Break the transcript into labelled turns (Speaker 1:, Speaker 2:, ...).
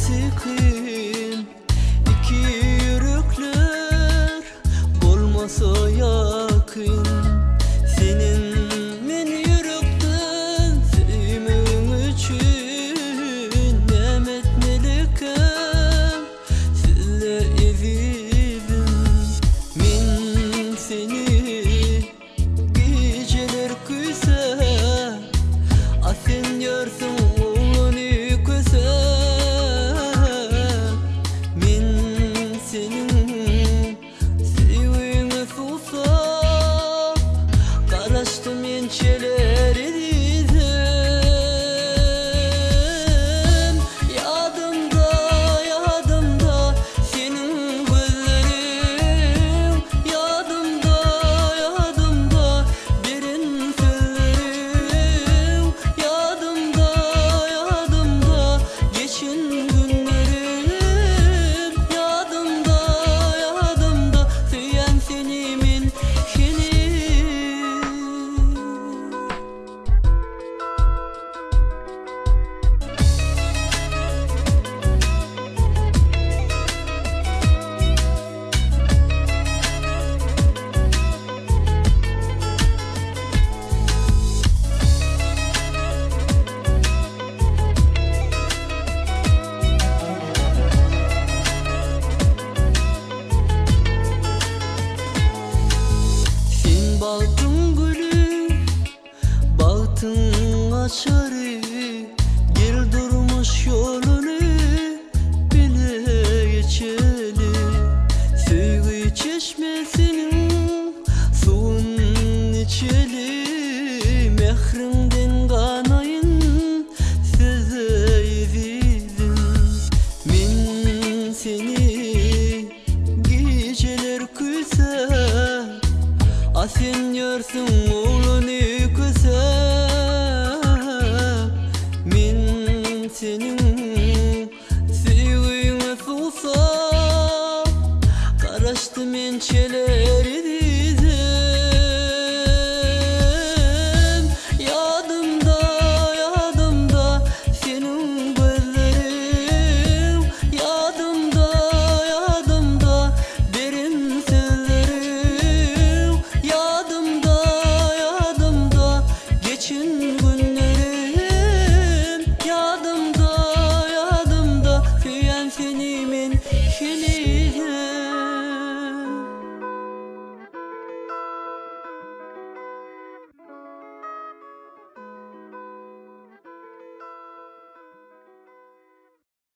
Speaker 1: bilmesi kıyın. İki yürekler olmasa yakın. Senin beni yürekten sevmem için Nemet melekem sizle evim. Min seni geceler küse asen görsün oğlanı küse. Min senin sevgine susam karıştım ençeler edizim. Yadımda senin gözlerin, yadımda derin sözlerin, yadımda geçin günlerim, yadımda süyen senimin şeni. Sen baktın gülü, baktın açarı, gel durmuş yolunu bile geçeli. Sevgi çeşmesinin suyun içeli, mehrimden kanayın size yedim. Min seni geceler küse asen görsün oğlanı küse. Min senin sevgine susam karıştım ençeler